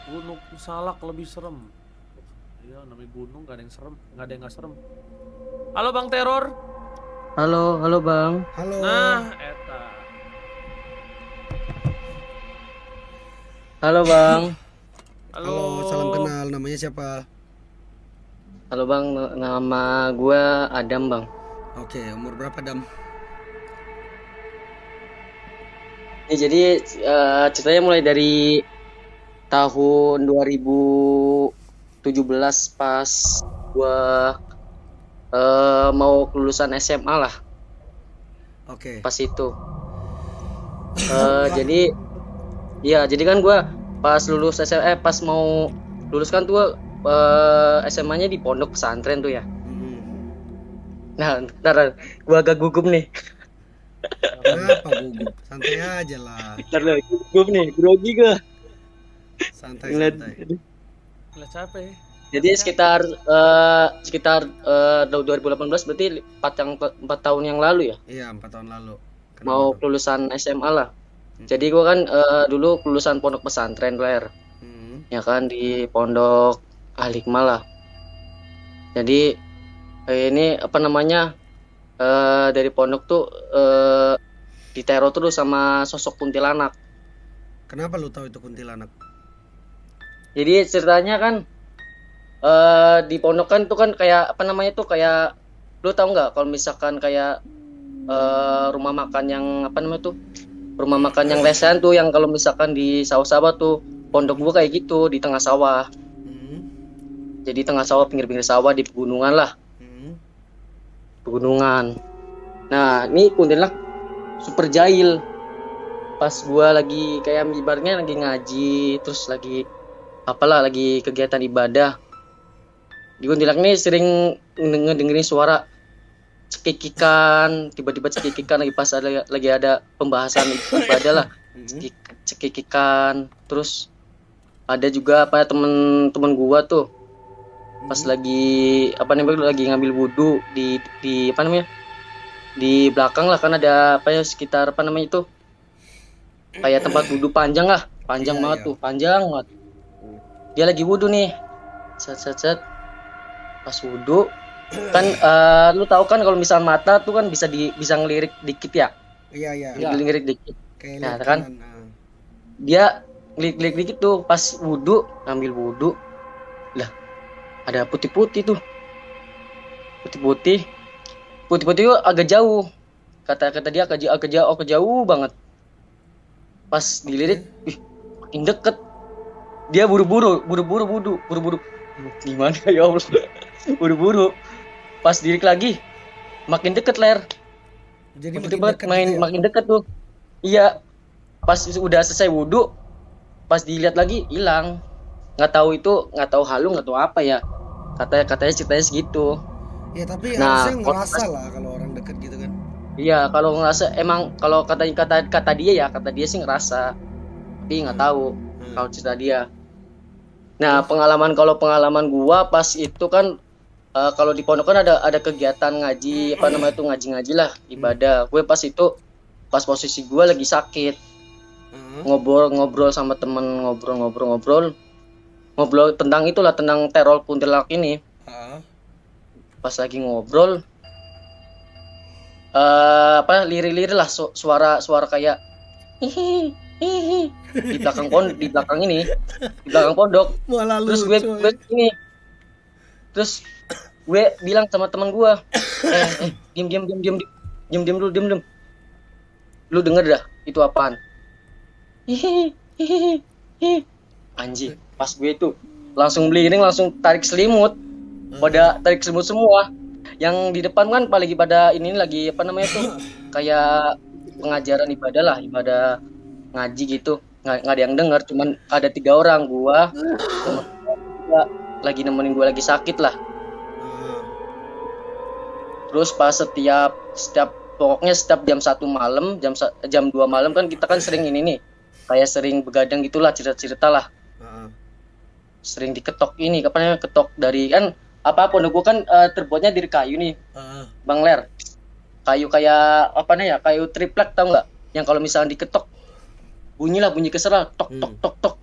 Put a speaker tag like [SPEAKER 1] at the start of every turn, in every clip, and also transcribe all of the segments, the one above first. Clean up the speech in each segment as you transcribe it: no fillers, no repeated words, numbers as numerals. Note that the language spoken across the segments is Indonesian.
[SPEAKER 1] Gunung Salak lebih serem. Iya, namanya gunung gak ada yang serem, gak ada yang gak serem. Halo Bang Teror.
[SPEAKER 2] Halo, halo Bang.
[SPEAKER 3] Halo,
[SPEAKER 1] Nah, eta.
[SPEAKER 2] Halo Bang.
[SPEAKER 3] halo, salam
[SPEAKER 1] Halo.
[SPEAKER 3] kenal. Namanya siapa?
[SPEAKER 2] Halo Bang, nama gua Adam Bang.
[SPEAKER 3] Oke, umur berapa Dam?
[SPEAKER 2] Jadi ceritanya mulai dari tahun 2017 pas gua mau kelulusan SMA lah
[SPEAKER 3] Oke.
[SPEAKER 2] pas itu.
[SPEAKER 3] Wah,
[SPEAKER 2] Jadi ya jadi kan gua pas lulus SMA pas mau lulus kan tuh SMA-nya di pondok pesantren tuh ya.
[SPEAKER 3] mm,
[SPEAKER 2] Nah, ntar gua agak gugup nih.
[SPEAKER 3] kenapa gugup? Santai aja lah.
[SPEAKER 2] Ntar lu, gugup nih, grogi gua.
[SPEAKER 3] Santai,
[SPEAKER 2] Ngeliat.
[SPEAKER 3] santai.
[SPEAKER 1] Lihat siapa ya?
[SPEAKER 2] Jadi
[SPEAKER 1] Lihat siapa?
[SPEAKER 2] sekitar 2018 berarti 4 tahun yang lalu ya.
[SPEAKER 3] Iya, 4 tahun lalu. Kenapa
[SPEAKER 2] Mau
[SPEAKER 3] tuh?
[SPEAKER 2] kelulusan SMA lah. Jadi
[SPEAKER 3] Mm-mm.
[SPEAKER 2] gua kan dulu kelulusan pondok pesantren Ler,
[SPEAKER 3] Mm.
[SPEAKER 2] ya kan di pondok Al-Hikmah lah. Jadi ini apa namanya dari pondok tuh diteror terus sama sosok kuntilanak.
[SPEAKER 3] Kenapa lu tahu itu kuntilanak?
[SPEAKER 2] Jadi ceritanya kan di pondok kan tuh kan kayak apa namanya tuh kayak lu tahu nggak kalau misalkan kayak rumah makan yang apa namanya tuh rumah makan yang lesehan tuh yang kalau misalkan di sawah-sawah tuh pondok gua kayak gitu di tengah sawah.
[SPEAKER 3] Mm.
[SPEAKER 2] Jadi tengah sawah pinggir-pinggir sawah di pegunungan lah,
[SPEAKER 3] Mm.
[SPEAKER 2] pegunungan. Nah, ini kuntilanak super jahil. Pas gua lagi kayak ibaratnya lagi ngaji terus lagi apalah lagi kegiatan ibadah. Di kuntilanak nih sering ngedengerin suara cekikikan, tiba-tiba cekikikan lagi pas lagi ada pembahasan ibadah lah.
[SPEAKER 3] Mm.
[SPEAKER 2] Cekikikan. Terus ada juga apa ya temen-temen gua tuh pas
[SPEAKER 3] Mm.
[SPEAKER 2] lagi apa namanya lagi ngambil wudhu di apa namanya di belakang lah kan ada apa ya sekitar apa namanya itu kayak tempat wudhu panjang lah, panjang
[SPEAKER 3] Iya,
[SPEAKER 2] banget
[SPEAKER 3] iya.
[SPEAKER 2] tuh, panjang banget. Dia lagi wudhu nih, set set set pas wudhu kan lu tahu kan kalau misal mata tuh kan bisa ngelirik dikit ya,
[SPEAKER 3] Iya, iya.
[SPEAKER 1] Iya.
[SPEAKER 2] ngelirik dikit.
[SPEAKER 3] Kayak
[SPEAKER 2] Nah
[SPEAKER 3] lihat
[SPEAKER 2] kan
[SPEAKER 3] kanan. Ah.
[SPEAKER 2] dia ngelirik dikit tuh pas wudhu ngambil wudhu lah ada putih-putih tuh, putih-putih, putih-putih tuh agak jauh. Kata dia agak jauh banget. Pas dilirik,
[SPEAKER 3] Oke.
[SPEAKER 2] ih, makin deket. Dia buru-buru wudhu, buru-buru. Gimana ya Allah? Buru-buru. Pas dilirik lagi, makin deket Ler.
[SPEAKER 3] Jadi
[SPEAKER 2] Makin
[SPEAKER 3] makin
[SPEAKER 2] deket,
[SPEAKER 3] dekat gitu ya?
[SPEAKER 2] makin deket tuh. Iya, pas udah selesai wudhu, pas dilihat lagi hilang. Nggak tahu halu, nggak tahu apa ya. Katanya ceritanya segitu.
[SPEAKER 3] Ya, tapi
[SPEAKER 2] Nah,
[SPEAKER 3] harusnya
[SPEAKER 2] kalau
[SPEAKER 3] ngerasa lah kalau orang dekat gitu kan.
[SPEAKER 2] iya, kalau ngerasa emang kalau kata dia sih ngerasa, tapi nggak tahu
[SPEAKER 3] Hmm.
[SPEAKER 2] kalau cerita dia. Nah,
[SPEAKER 3] Terus?
[SPEAKER 2] kalau pengalaman gua pas itu kan kalau di pondok kan ada kegiatan ngaji apa namanya tuh ngaji-ngaji lah ibadah. Gue pas itu pas posisi gua lagi sakit
[SPEAKER 3] Heeh.
[SPEAKER 2] ngobrol sama temen ngobrol tentang itulah tentang teror kuntilanak ini.
[SPEAKER 3] Heeh.
[SPEAKER 2] Pas lagi ngobrol apa lirik-lirik lah suara kayak hihi hihi di belakang ini di belakang pondok.
[SPEAKER 3] Malah
[SPEAKER 2] Terus
[SPEAKER 3] lucu
[SPEAKER 2] gue
[SPEAKER 3] ya.
[SPEAKER 2] ini terus gue bilang sama teman gue diem dulu diem lu denger dah itu apaan hihi hihi hihi anjing. Pas gue itu langsung beliring langsung tarik selimut pada tarik selimut semua yang di depan kan paling pada ini lagi apa namanya tuh kayak pengajaran ibadah lah ibadah ngaji gitu nggak ada yang dengar cuman ada 3 orang gua temen gua lagi nemenin gua lagi sakit lah.
[SPEAKER 3] Heeh.
[SPEAKER 2] Terus pas setiap pokoknya setiap jam 1 malam jam 2 malam kan kita kan sering ini nih kayak sering begadang gitulah cerita-cerita lah
[SPEAKER 3] Heeh.
[SPEAKER 2] sering diketok ini apa namanya ketok dari kan apa pondok gua kan terbuatnya dari kayu nih
[SPEAKER 3] Heeh.
[SPEAKER 2] Bang Ler, kayu kayak apa nih ya kayu triplek tau nggak yang kalau misalnya diketok bunyi keseral tok tok tok tok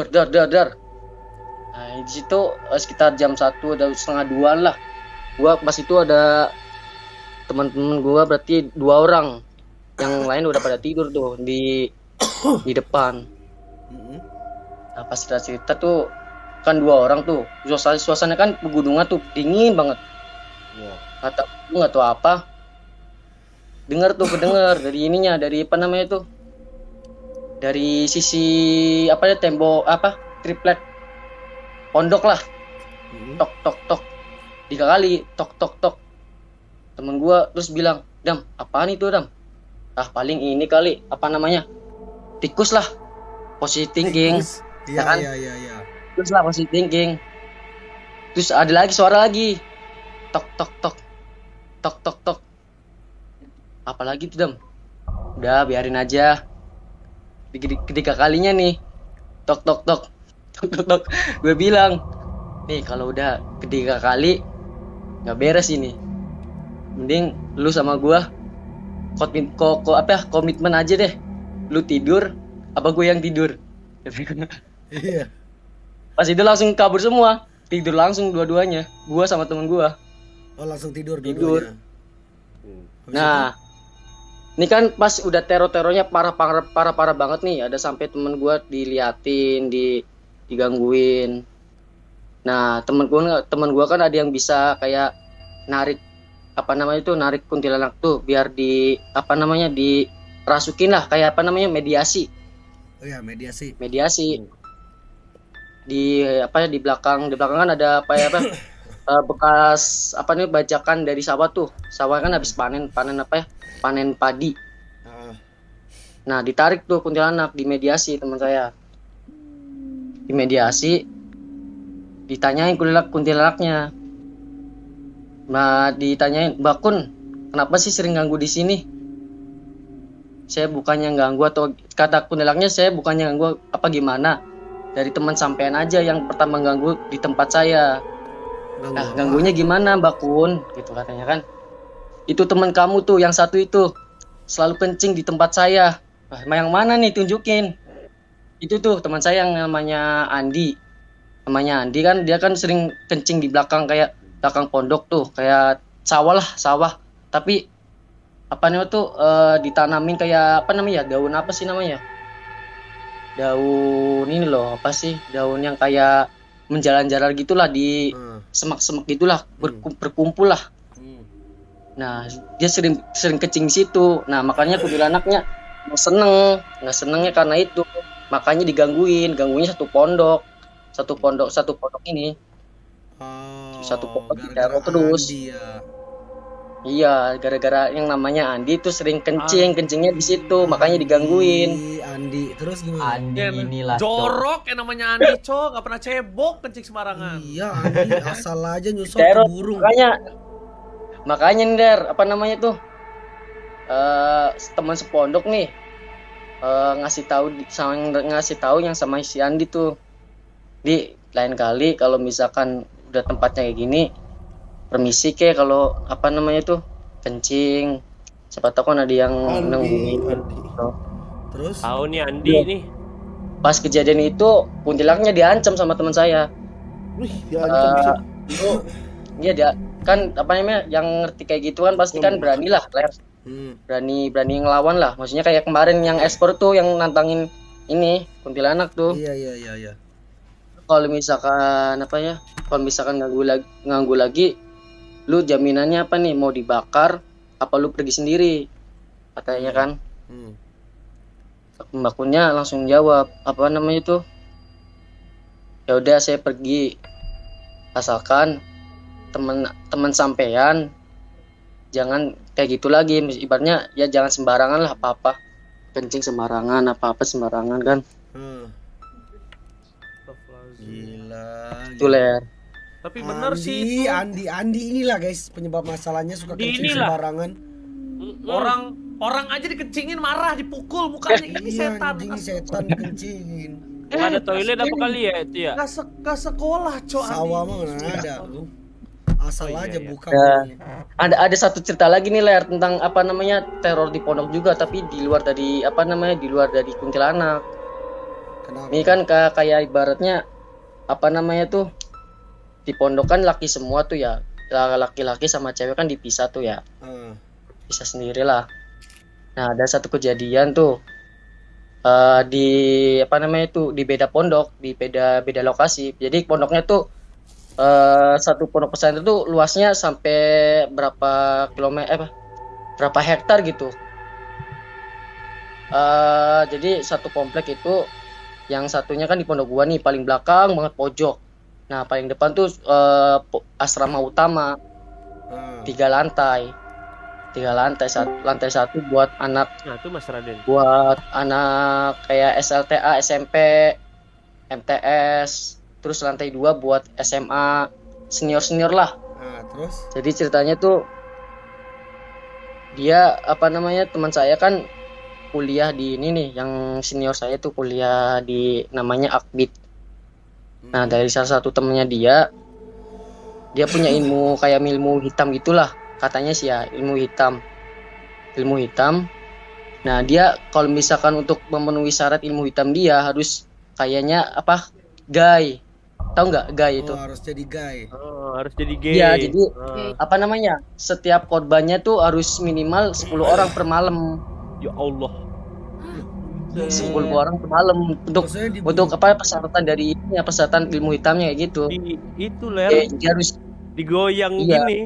[SPEAKER 2] dar. Nah di situ sekitar jam 1 atau setengah 2 lah. Gua pas itu ada teman-teman gua berarti 2 orang, yang lain udah pada tidur tuh di depan.
[SPEAKER 3] Mm-mm.
[SPEAKER 2] Nah pas cerita tuh kan 2 orang tuh, suasana kan pegunungan tuh dingin banget.
[SPEAKER 3] Iya.
[SPEAKER 2] Nggak tahu apa, kedenger dari ininya, dari apa namanya tuh, dari sisi apa ya, tembok apa, triplek pondok lah.
[SPEAKER 3] Mm-mm.
[SPEAKER 2] Tok tok tok 3 kali, tok. Temen gua terus bilang, Dam, apaan itu Dam? Ah paling ini kali, apa namanya, tikus lah, positive thinking.
[SPEAKER 3] Tikus.
[SPEAKER 2] Ya kan?
[SPEAKER 3] Iya.
[SPEAKER 2] Terus lah positive thinking. Terus ada lagi suara lagi, tok. Apalagi tuh Dam? Udah biarin aja. Ketiga kalinya nih, tok. Gue bilang, nih kalau udah ketiga kali nggak beres ini, mending lu sama gua komitmen aja deh. Lu tidur, apa gue yang tidur?
[SPEAKER 3] Iya.
[SPEAKER 2] Pas itu langsung kabur semua, tidur langsung dua-duanya, gua sama temen gua.
[SPEAKER 3] Oh langsung tidur
[SPEAKER 2] Tidur.
[SPEAKER 3] dua-duanya. Habis
[SPEAKER 2] Nah, ini kan pas udah terornya parah banget nih. Ada sampai temen gua diliatin, digangguin. Nah, temen gua kan ada yang bisa kayak narik apa namanya itu, narik kuntilanak tuh biar dirasukin lah, kayak apa namanya, mediasi.
[SPEAKER 3] Oh ya, mediasi.
[SPEAKER 2] Di belakang kan ada bekas apa nih, bajakan dari sawah tuh. Sawah kan habis panen padi.
[SPEAKER 3] Ah,
[SPEAKER 2] Nah, ditarik tuh kuntilanak, dimediasi teman saya. Ditanyain kuntilanaknya. Nah, ditanyain, Mbak Kun, kenapa sih sering ganggu di sini? Saya bukannya ganggu, atau kata kuntilanaknya, saya bukannya ganggu apa gimana. Dari teman sampean aja yang pertama ganggu di tempat saya.
[SPEAKER 3] ganggu
[SPEAKER 2] Nah,
[SPEAKER 3] apa?
[SPEAKER 2] ganggunya gimana Mbak Kun? Gitu katanya kan. Itu teman kamu tuh, yang satu itu selalu kencing di tempat saya. Nah, yang mana nih, tunjukin. Itu tuh teman saya yang namanya Andi. Namanya Andi kan, dia kan sering kencing di belakang, kayak belakang pondok tuh, kayak sawah. Tapi apa namanya tuh, ditanamin kayak apa namanya, daun apa sih namanya? Daun ini loh, apa sih? Daun yang kayak menjalar-jalar gitulah, di
[SPEAKER 3] Ah,
[SPEAKER 2] semak-semak gitulah, berkumpul lah.
[SPEAKER 3] hmm.
[SPEAKER 2] Nah, dia sering kencing di situ. Nah, makanya kuntilanaknya nggak senengnya karena itu. Makanya ganggunya satu pondok ini.
[SPEAKER 3] Oh,
[SPEAKER 2] Satu pondok
[SPEAKER 3] gara-gara
[SPEAKER 2] diteror terus.
[SPEAKER 3] Andi ya.
[SPEAKER 2] Iya, gara-gara yang namanya Andi tuh sering kencingnya di situ, makanya digangguin.
[SPEAKER 3] Andi, terus gimana?
[SPEAKER 4] Andi
[SPEAKER 1] Ya,
[SPEAKER 4] inilah
[SPEAKER 1] jorok yang namanya Andi, Cok, gak pernah cebok kencing sembarangan.
[SPEAKER 3] Iya, Andi asal aja nyusul ke
[SPEAKER 2] Teror,
[SPEAKER 3] burung.
[SPEAKER 2] makanya Nder, apa namanya tuh, teman sepondok nih, ngasih tahu yang sama si Andi tuh, di lain kali kalau misalkan udah tempatnya kayak gini, permisi kalau apa namanya tuh kencing, siapa tahu kan ada yang nungguin.
[SPEAKER 3] Terus?
[SPEAKER 4] tahu nih Andi
[SPEAKER 2] Iya.
[SPEAKER 4] nih.
[SPEAKER 2] Pas kejadian itu kuntilanaknya diancam sama teman saya.
[SPEAKER 3] Wih, diancam sih.
[SPEAKER 2] Iya, dia kan apa namanya, yang ngerti kayak gitu kan pasti kan berani lah, berani ngelawan lah. Maksudnya kayak kemarin yang ekspor tuh, yang nantangin ini kuntilanak tuh.
[SPEAKER 3] Iya.
[SPEAKER 2] Kalau misalkan ganggu lagi, lu jaminannya apa nih, mau dibakar apa lu pergi sendiri, katanya kan. Mbak Kunnya langsung jawab, apa namanya tuh, ya udah saya pergi, asalkan teman sampean jangan kayak gitu lagi. Ibaratnya ya jangan sembarangan lah, apa kencing sembarangan, apa sembarangan kan.
[SPEAKER 3] Gila.
[SPEAKER 2] Itu Ler.
[SPEAKER 1] Tapi bener sih itu.
[SPEAKER 3] Andi inilah guys penyebab masalahnya, suka
[SPEAKER 1] Andi
[SPEAKER 3] kencing
[SPEAKER 1] inilah.
[SPEAKER 3] sembarangan.
[SPEAKER 1] Orang aja dikencingin marah, dipukul mukanya, ini
[SPEAKER 3] Iya,
[SPEAKER 1] setan.
[SPEAKER 3] anjing setan dikencingin.
[SPEAKER 4] Ada toilet apa kali ya itu ya?
[SPEAKER 1] Gak sekolah, Cok.
[SPEAKER 3] Sawah
[SPEAKER 1] Andi.
[SPEAKER 3] mah mana ada. Asal
[SPEAKER 4] Oh, iya,
[SPEAKER 3] aja
[SPEAKER 4] iya.
[SPEAKER 3] buka.
[SPEAKER 2] Ya.
[SPEAKER 3] mulutnya.
[SPEAKER 2] Ada satu cerita lagi nih Ler, tentang apa namanya teror di pondok juga, tapi di luar dari kuntilanak.
[SPEAKER 3] Kenapa?
[SPEAKER 2] Ini kan kayak ibaratnya apa namanya tuh, di pondok kan laki semua tuh ya, laki-laki sama cewek kan dipisah tuh ya,
[SPEAKER 3] Ah,
[SPEAKER 2] bisa sendiri lah. Nah ada satu kejadian tuh, di apa namanya tuh, di beda pondok, di beda beda lokasi. Jadi pondoknya tuh, satu pondok pesantren tuh luasnya sampai berapa kilometer, berapa hektar gitu. Jadi satu komplek itu, yang satunya kan di pondok gua nih paling belakang banget pojok. Nah paling depan tuh asrama utama,
[SPEAKER 3] ah.
[SPEAKER 2] 3 lantai, 3 lantai, lantai satu buat anak,
[SPEAKER 4] Nah, itu Mas Raden.
[SPEAKER 2] kayak SLTA, SMP, MTS. Terus lantai 2 buat SMA, senior lah.
[SPEAKER 3] Ah, terus?
[SPEAKER 2] Jadi ceritanya tuh, dia apa namanya, teman saya kan kuliah di ini nih, yang senior saya tuh kuliah di namanya Akbid. Nah dari salah satu temennya dia punya ilmu kayak ilmu hitam gitulah katanya sih ya, ilmu hitam. Nah dia kalau misalkan untuk memenuhi syarat ilmu hitam, dia harus kayaknya apa, gay, tahu nggak gay itu?
[SPEAKER 3] Oh, harus jadi gay.
[SPEAKER 4] Oh, harus jadi gay.
[SPEAKER 2] Iya, jadi
[SPEAKER 4] Ah,
[SPEAKER 2] apa namanya, setiap korbannya tuh harus minimal 10 orang per malam.
[SPEAKER 4] ya Allah.
[SPEAKER 2] 10 orang per malam
[SPEAKER 3] Maksudnya dibunuh.
[SPEAKER 2] untuk apa, persyaratan dari ini ya, persyaratan ilmu hitamnya kayak gitu.
[SPEAKER 4] Itu ler
[SPEAKER 2] Dia harus,
[SPEAKER 4] digoyang
[SPEAKER 2] iya.
[SPEAKER 4] gini.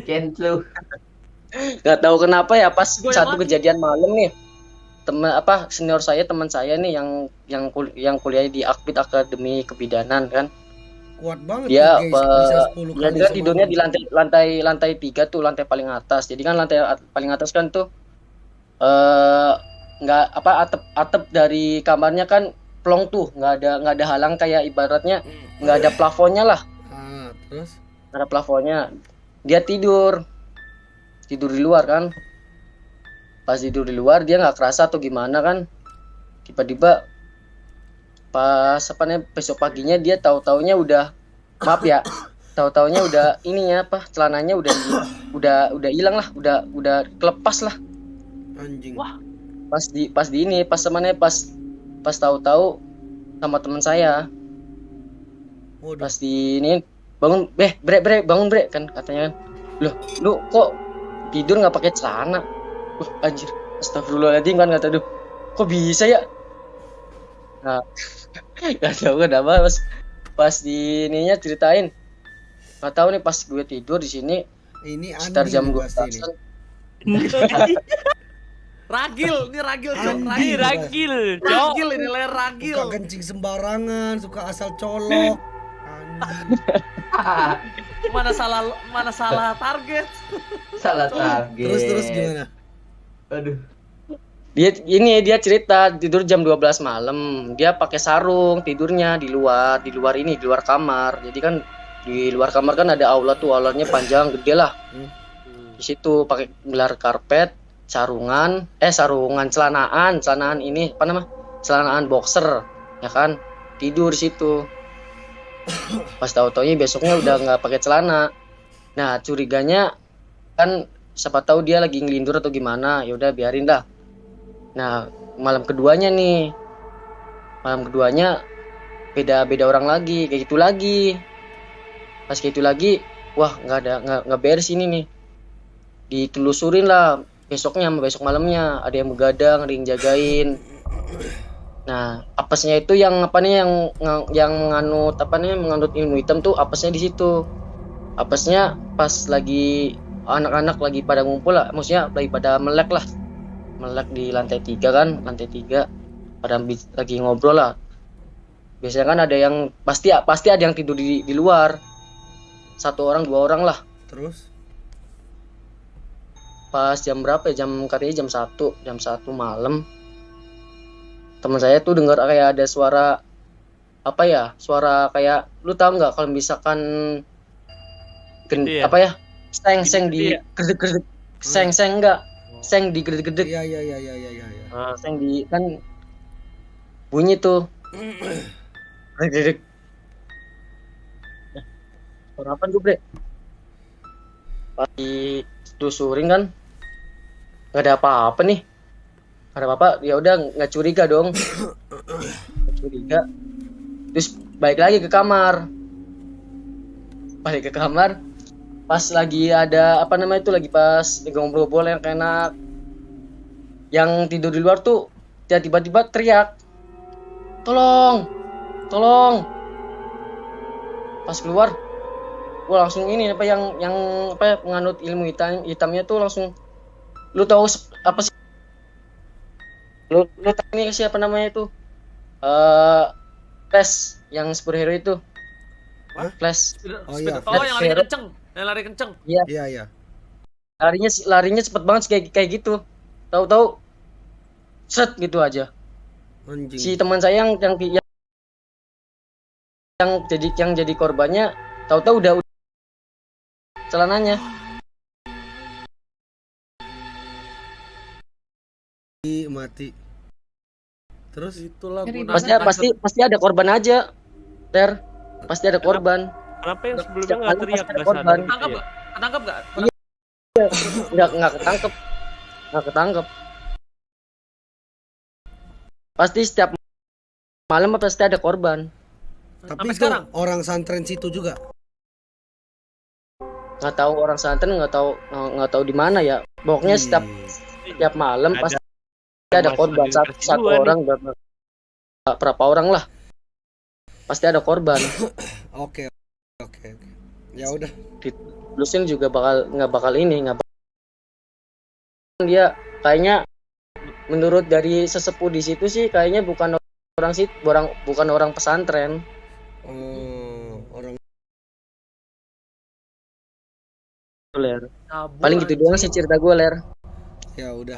[SPEAKER 5] Cancel.
[SPEAKER 2] nggak tahu kenapa ya, pas
[SPEAKER 1] Goyang
[SPEAKER 2] satu
[SPEAKER 1] lagi.
[SPEAKER 2] kejadian malam nih, senior saya, teman saya nih yang kuliah di Akbid Akademi Kebidanan kan,
[SPEAKER 3] Kuat banget
[SPEAKER 2] dia
[SPEAKER 3] tuh, guys. Bisa 10
[SPEAKER 2] dia
[SPEAKER 3] kali
[SPEAKER 2] juga tidurnya
[SPEAKER 3] semalam.
[SPEAKER 2] di lantai 3 tuh, lantai paling atas. Jadi kan paling atas kan tuh, nggak apa, atap dari kamarnya kan plong tuh, nggak ada halang, kayak ibaratnya nggak ada plafonnya lah,
[SPEAKER 3] Ah, terus?
[SPEAKER 2] nggak ada plafonnya. Dia tidur di luar kan. Pas tidur di luar dia nggak kerasa atau gimana kan, tiba-tiba pas apa nih, besok paginya dia tahu-taunya udah, maaf ya, tahu-taunya udah ini ya, apa, celananya udah hilang lah, udah kelepas lah.
[SPEAKER 3] Anjing.
[SPEAKER 4] Wah.
[SPEAKER 2] Pas di ini, pas temannya, pas tahu-tahu sama teman saya,
[SPEAKER 3] Waduh.
[SPEAKER 2] pas di ini, bangun bre bangun bre kan katanya kan, loh lu kok tidur nggak pakai celana? Wah anjir, astagfirullahaladzim kan, kata, duh kok bisa ya. Nah nggak tahu kenapa, pas di ininya ceritain, nggak tahu nih, pas gue tidur di sini
[SPEAKER 3] Ini
[SPEAKER 2] sekitar
[SPEAKER 3] Andi
[SPEAKER 2] jam
[SPEAKER 3] nih
[SPEAKER 2] 12
[SPEAKER 3] pasti ini.
[SPEAKER 1] Ragil, ini ragil, Cok.
[SPEAKER 3] Andi.
[SPEAKER 1] Ragil.
[SPEAKER 4] Ragil, cok.
[SPEAKER 1] Ragil ini ler ragil.
[SPEAKER 3] Suka kencing sembarangan, suka asal colok. Anjing.
[SPEAKER 1] Mana salah target.
[SPEAKER 5] Salah target.
[SPEAKER 3] Terus gimana?
[SPEAKER 5] Aduh.
[SPEAKER 2] dia cerita tidur jam 12 malam, dia pakai sarung tidurnya di luar kamar. Jadi kan di luar kamar kan ada aula tuh, aulanya panjang gede lah. Di situ pakai gelar karpet, sarungan celanaan ini apa nama, celanaan boxer ya kan, tidur di situ. Pas tahu-taunya besoknya udah nggak pakai celana. Nah curiganya kan, siapa tahu dia lagi ngelindur atau gimana, ya udah biarin dah. Nah malam keduanya beda orang lagi, kayak gitu lagi. Pas kayak itu lagi, wah nggak beres ini nih. Ditelusurin lah besok malamnya, ada yang begadang, ada yang jagain. Nah apesnya itu yang apa nih, yang menganut ilmu hitam tuh, apesnya di situ. Apesnya pas lagi anak-anak lagi pada ngumpul lah, maksudnya lagi pada melek di lantai 3 kan, pada lagi ngobrol lah. Biasanya kan ada yang pasti ada yang tidur di luar, 1 orang 2 orang lah.
[SPEAKER 3] Terus?
[SPEAKER 2] Pas jam berapa ya, katanya jam 1 malam, teman saya tuh dengar kayak ada suara apa ya, suara kayak, lu tahu nggak kalau misalkan
[SPEAKER 4] Iya.
[SPEAKER 2] apa ya, seng di
[SPEAKER 4] Iya.
[SPEAKER 2] gredeg seng enggak, seng di gredeg,
[SPEAKER 3] Iya.
[SPEAKER 2] seng di kan bunyi tuh. Gredeg. Suara apa tuh bre? Pas ditelusurin kan nggak ada apa-apa nih, nggak ada apa-apa, ya udah nggak curiga dong. curiga. Terus balik lagi ke kamar. Pas lagi ada apa namanya itu, lagi pas ngobrol-ngobrol yang enak. Yang tidur di luar tuh dia tiba-tiba teriak, tolong. Pas keluar, gua langsung ini apa yang apa penganut ilmu hitamnya tuh langsung, lu tahu apa sih? Lu tahu ini siapa namanya itu? Flash yang superhero itu.
[SPEAKER 3] Hah?
[SPEAKER 2] Flash.
[SPEAKER 3] Oh iya,
[SPEAKER 1] Oh, yang lari
[SPEAKER 2] Hero.
[SPEAKER 1] kenceng. Yang lari kenceng.
[SPEAKER 3] Iya.
[SPEAKER 2] Larinya cepet banget kayak gitu. Tahu-tahu set gitu aja.
[SPEAKER 3] Anjing.
[SPEAKER 2] Si teman saya yang jadi korbannya, tahu-tahu udah celananya.
[SPEAKER 3] Mati. Terus
[SPEAKER 1] Itulah
[SPEAKER 6] Ngeri
[SPEAKER 1] gunanya
[SPEAKER 2] Pasti ada korban aja. Ter. Pasti ada korban.
[SPEAKER 4] Kenapa yang sebelumnya
[SPEAKER 2] Setiap
[SPEAKER 4] nggak
[SPEAKER 2] malam
[SPEAKER 4] teriak
[SPEAKER 2] pasti ada
[SPEAKER 4] nggak
[SPEAKER 2] korban.
[SPEAKER 4] sadar gitu
[SPEAKER 1] Ketangkep
[SPEAKER 4] ya?
[SPEAKER 1] gak? Ketangkep gak?
[SPEAKER 2] Nggak ketangkep. Pasti setiap malam pasti ada korban.
[SPEAKER 3] tapi
[SPEAKER 1] Sampai
[SPEAKER 3] itu
[SPEAKER 1] sekarang?
[SPEAKER 3] orang santren situ juga.
[SPEAKER 2] Nggak tahu orang santren, nggak tahu di mana ya. Pokoknya setiap malam
[SPEAKER 4] Ada.
[SPEAKER 2] pasti ada korban. Satu
[SPEAKER 4] Dua nih.
[SPEAKER 2] orang, berapa orang lah. Pasti ada korban.
[SPEAKER 3] Oke. Ya udah.
[SPEAKER 2] Lusin juga nggak bakal dia kayaknya, menurut dari sesepuh di situ sih kayaknya bukan orang pesantren.
[SPEAKER 3] Oh, orang
[SPEAKER 2] Ler.
[SPEAKER 1] Kabur,
[SPEAKER 2] Paling gitu doang
[SPEAKER 1] anjing.
[SPEAKER 2] sih cerita gue, Ler.
[SPEAKER 3] ya udah.